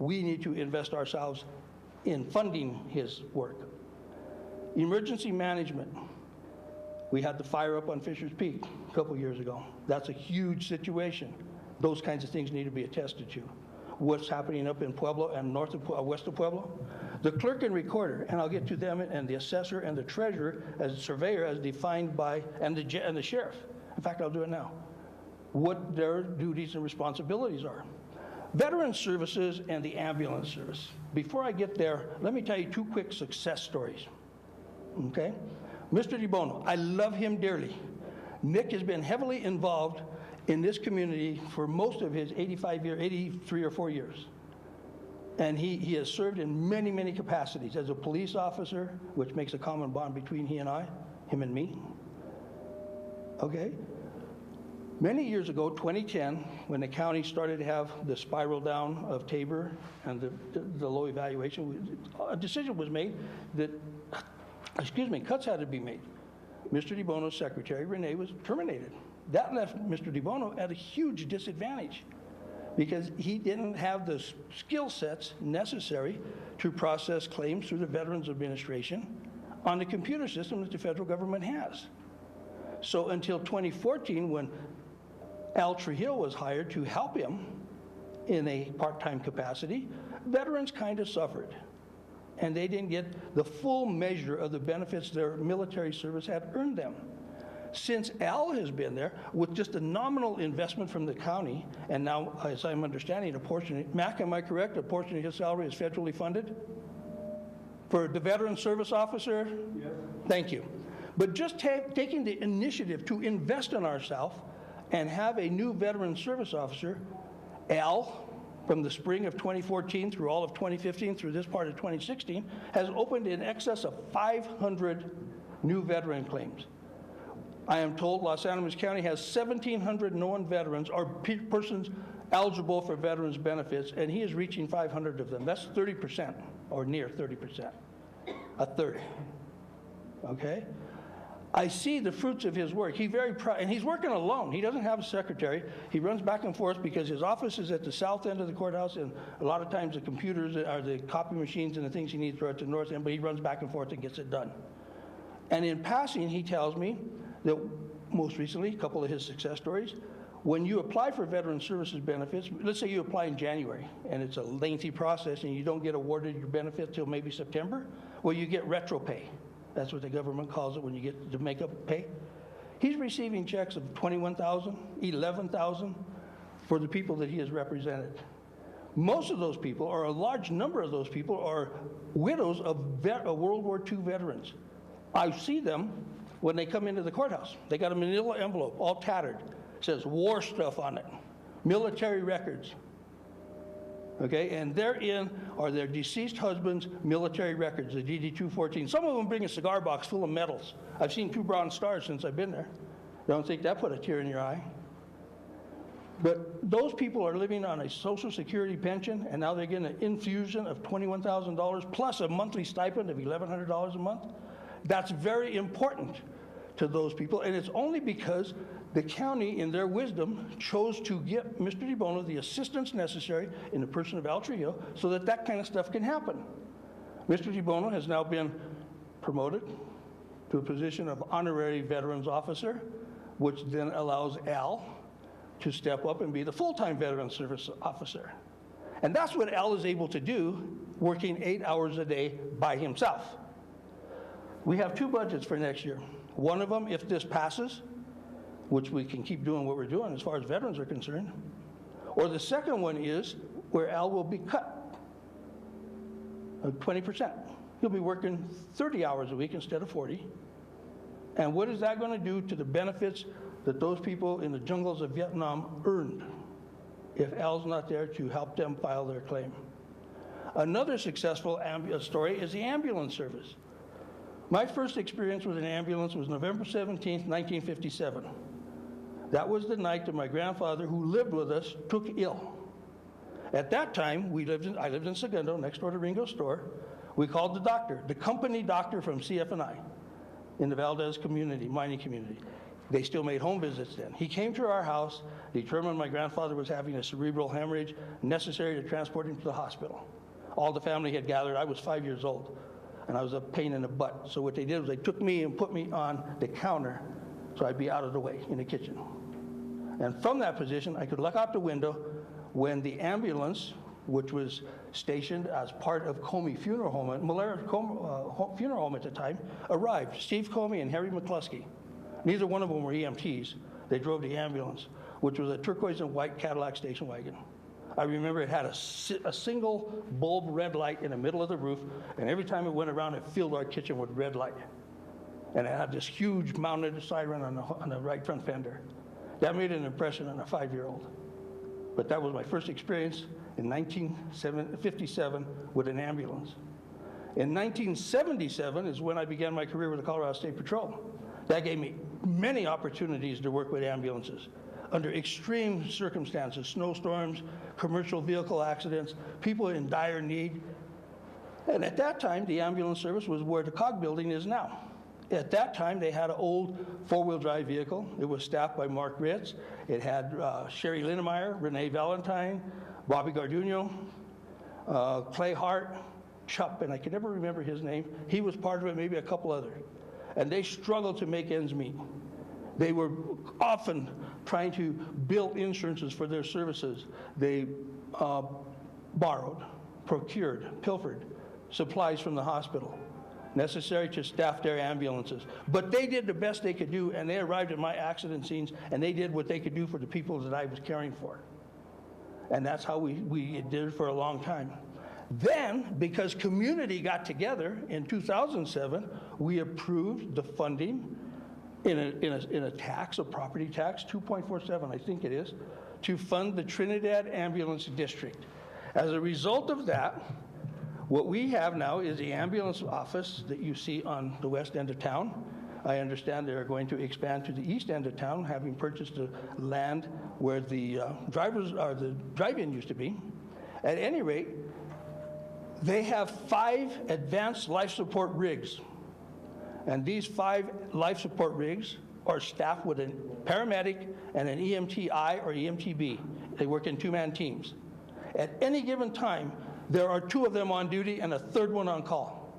we need to invest ourselves in funding his work. Emergency management. We had the fire up on Fisher's Peak a couple years ago. That's a huge situation. Those kinds of things need to be attested to. What's happening up in Pueblo and west of Pueblo? The clerk and recorder, and I'll get to them, and the assessor and the treasurer as surveyor as defined by, and the sheriff. In fact, I'll do it now. What their duties and responsibilities are. Veteran services and the ambulance service. Before I get there, let me tell you two quick success stories. Okay? Mr. DeBono, I love him dearly. Nick has been heavily involved in this community for most of his 83 or 4 years. And he has served in many, many capacities as a police officer, which makes a common bond between him and me. Okay? Many years ago, 2010, when the county started to have the spiral down of Tabor and the low evaluation, a decision was made that, cuts had to be made. Mr. DeBono's secretary, Renee, was terminated. That left Mr. DeBono at a huge disadvantage because he didn't have the skill sets necessary to process claims through the Veterans Administration on the computer system that the federal government has. So until 2014, when Al Trujillo was hired to help him in a part-time capacity, veterans kind of suffered. And they didn't get the full measure of the benefits their military service had earned them. Since Al has been there, with just a nominal investment from the county, and now, as I'm understanding, a portion, Mac, am I correct, a portion of his salary is federally funded? For the veteran service officer? Yes. Thank you. But just taking the initiative to invest in ourselves and have a new veteran service officer, Al, from the spring of 2014 through all of 2015 through this part of 2016, has opened in excess of 500 new veteran claims. I am told Los Animas County has 1,700 known veterans or persons eligible for veterans benefits, and he is reaching 500 of them. That's 30%, or near 30%, a third, okay? I see the fruits of his work. He's very proud, and he's working alone. He doesn't have a secretary. He runs back and forth because his office is at the south end of the courthouse, and a lot of times the computers are the copy machines and the things he needs are at the north end, but he runs back and forth and gets it done. And in passing, he tells me that most recently, a couple of his success stories, when you apply for veteran services benefits, let's say you apply in January, and it's a lengthy process, and you don't get awarded your benefit till maybe September, well, you get retro pay. That's what the government calls it when you get to make up pay. He's receiving checks of $21,000, $11,000 for the people that he has represented. Most of those people, or a large number of those people, are widows of World War II veterans. I see them when they come into the courthouse. They got a manila envelope, all tattered. It says war stuff on it, military records. Okay, and therein are their deceased husband's military records, the DD-214. Some of them bring a cigar box full of medals. I've seen 2 bronze stars since I've been there. Don't think that put a tear in your eye. But those people are living on a Social Security pension, and now they're getting an infusion of $21,000 plus a monthly stipend of $1,100 a month. That's very important to those people, and it's only because the county, in their wisdom, chose to give Mr. DeBono the assistance necessary in the person of Al Trujillo so that that kind of stuff can happen. Mr. DeBono has now been promoted to a position of honorary veterans officer, which then allows Al to step up and be the full-time veteran service officer. And that's what Al is able to do, working 8 hours a day by himself. We have 2 budgets for next year. One of them, if this passes, which we can keep doing what we're doing as far as veterans are concerned. Or the second one is where Al will be cut 20%. He'll be working 30 hours a week instead of 40. And what is that going to do to the benefits that those people in the jungles of Vietnam earned if Al's not there to help them file their claim? Another successful story is the ambulance service. My first experience with an ambulance was November 17th, 1957. That was the night that my grandfather, who lived with us, took ill. At that time, I lived in Segundo, next door to Ringo's store. We called the doctor, the company doctor from CF&I in the Valdez community, mining community. They still made home visits then. He came to our house, determined my grandfather was having a cerebral hemorrhage necessary to transport him to the hospital. All the family had gathered. I was 5 years old, and I was a pain in the butt. So what they did was they took me and put me on the counter so I'd be out of the way in the kitchen. And from that position, I could look out the window when the ambulance, which was stationed as part of Comey Funeral Home, Malaria Funeral Home at the time, arrived. Steve Comey and Harry McCluskey. Neither one of them were EMTs. They drove the ambulance, which was a turquoise and white Cadillac station wagon. I remember it had a single bulb red light in the middle of the roof, and every time it went around, it filled our kitchen with red light. And it had this huge mounted siren on the right front fender. That made an impression on a 5-year-old. But that was my first experience in 1957 with an ambulance. In 1977 is when I began my career with the Colorado State Patrol. That gave me many opportunities to work with ambulances under extreme circumstances, snowstorms, commercial vehicle accidents, people in dire need. And at that time, the ambulance service was where the COG building is now. At that time, they had an old four-wheel drive vehicle. It was staffed by Mark Ritz. It had Sherry Linnemeyer, Renee Valentine, Bobby Garduno, Clay Hart, Chup, and I can never remember his name. He was part of it, maybe a couple others. And they struggled to make ends meet. They were often trying to build insurances for their services. They borrowed, procured, pilfered supplies from the hospital necessary to staff their ambulances. But they did the best they could do, and they arrived at my accident scenes, and they did what they could do for the people that I was caring for. And that's how we did it for a long time. Then, because community got together in 2007, we approved the funding in a tax, a property tax, 2.47, I think it is, to fund the Trinidad Ambulance District. As a result of that, what we have now is the ambulance office that you see on the west end of town. I understand they're going to expand to the east end of town, having purchased the land where the the drive-in used to be. At any rate, they have 5 advanced life support rigs. And these 5 life support rigs are staffed with a paramedic and an EMTI or EMTB. They work in 2-man teams. At any given time, there are 2 of them on duty and a 3rd one on call.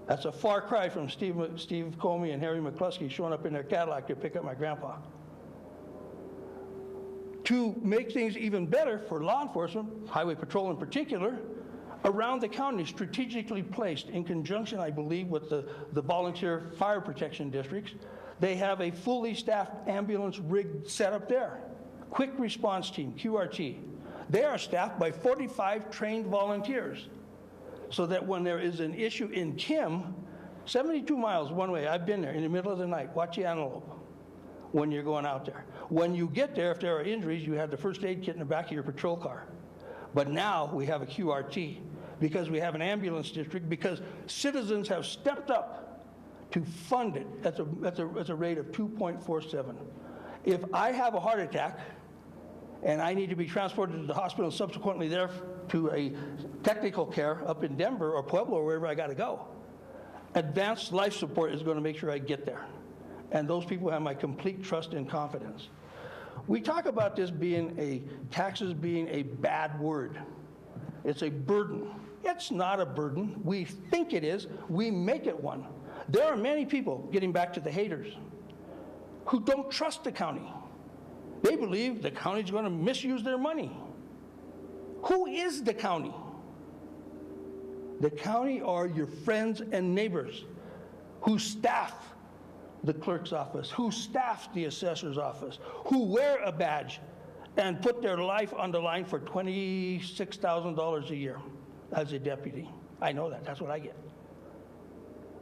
That's a far cry from Steve Comey and Harry McCluskey showing up in their Cadillac to pick up my grandpa. To make things even better for law enforcement, Highway Patrol in particular, around the county, strategically placed in conjunction, I believe, with the volunteer fire protection districts, they have a fully staffed ambulance rig set up there. Quick response team, QRT. They are staffed by 45 trained volunteers, so that when there is an issue in Kim, 72 miles one way, I've been there in the middle of the night, watch the antelope when you're going out there. When you get there, if there are injuries, you have the first aid kit in the back of your patrol car. But now we have a QRT because we have an ambulance district, because citizens have stepped up to fund it at a rate of 2.47. If I have a heart attack and I need to be transported to the hospital and subsequently there to a technical care up in Denver or Pueblo or wherever I got to go, advanced life support is going to make sure I get there. And those people have my complete trust and confidence. We talk about this being taxes being a bad word. It's a burden. It's not a burden. We think it is. We make it one. There are many people, getting back to the haters, who don't trust the county. They believe the county's going to misuse their money. Who is the county? The county are your friends and neighbors who staff the clerk's office, who staff the assessor's office, who wear a badge and put their life on the line for $26,000 a year as a deputy. I know that. That's what I get.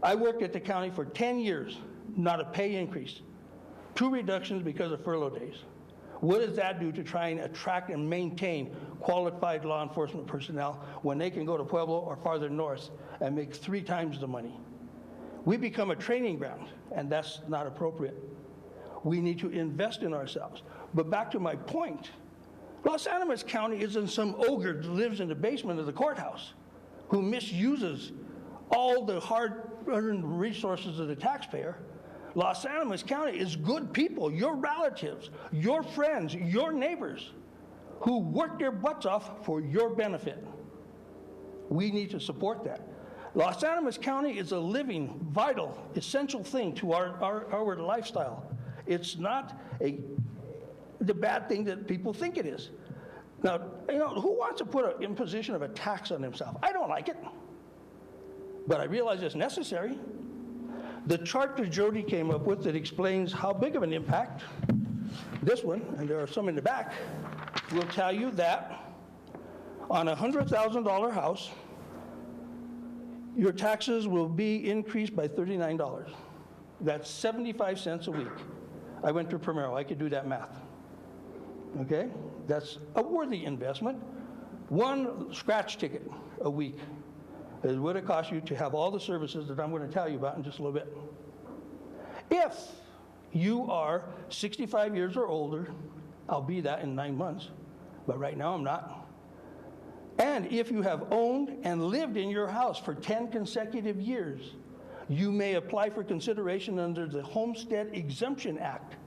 I worked at the county for 10 years, not a pay increase. 2 reductions because of furlough days. What does that do to try and attract and maintain qualified law enforcement personnel when they can go to Pueblo or farther north and make 3 times the money? We become a training ground, and that's not appropriate. We need to invest in ourselves. But back to my point, Los Animas County isn't some ogre that lives in the basement of the courthouse who misuses all the hard-earned resources of the taxpayer. Los Animas County is good people, your relatives, your friends, your neighbors, who work their butts off for your benefit. We need to support that. Los Animas County is a living, vital, essential thing to our lifestyle. It's not the bad thing that people think it is. Now, who wants to put an imposition of a tax on himself? I don't like it, but I realize it's necessary. The chart that Jody came up with that explains how big of an impact, this one, and there are some in the back, will tell you that on a $100,000 house, your taxes will be increased by $39. That's 75 cents a week. I went to Primero, I could do that math. Okay? That's a worthy investment. One scratch ticket a week is what it costs you to have all the services that I'm going to tell you about in just a little bit. If you are 65 years or older, I'll be that in 9 months, but right now I'm not. And if you have owned and lived in your house for 10 consecutive years, you may apply for consideration under the Homestead Exemption Act.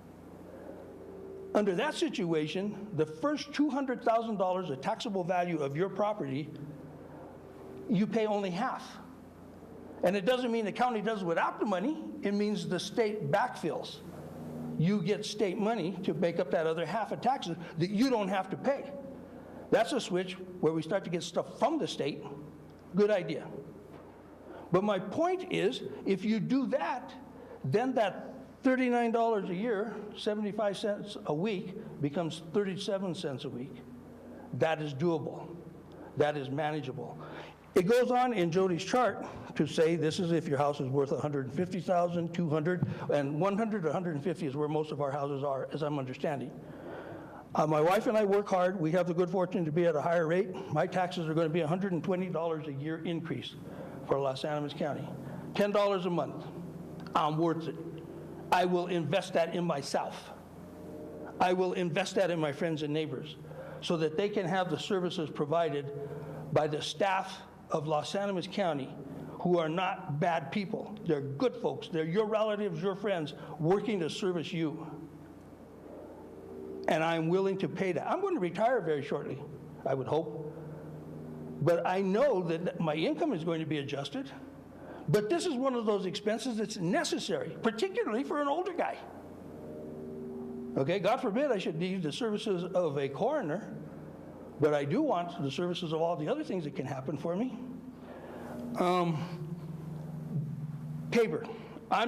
Under that situation, the first $200,000 of taxable value of your property, you pay only half. And it doesn't mean the county does without the money, it means the state backfills. You get state money to make up that other half of taxes that you don't have to pay. That's a switch where we start to get stuff from the state. Good idea. But my point is, if you do that, then that $39 a year, 75 cents a week, becomes 37 cents a week. That is doable. That is manageable. It goes on in Jody's chart to say this is if your house is worth $150,000, $200,000, and $100 to $150,000 is where most of our houses are, as I'm understanding. My wife and I work hard. We have the good fortune to be at a higher rate. My taxes are going to be $120 a year increase for Los Animas County. $10 a month. I'm worth it. I will invest that in myself. I will invest that in my friends and neighbors so that they can have the services provided by the staff of Los Animas County who are not bad people. They're good folks. They're your relatives, your friends, working to service you. And I'm willing to pay that. I'm going to retire very shortly, I would hope. But I know that my income is going to be adjusted. But this is one of those expenses that's necessary, particularly for an older guy. Okay, God forbid I should need the services of a coroner, but I do want the services of all the other things that can happen for me. Paver.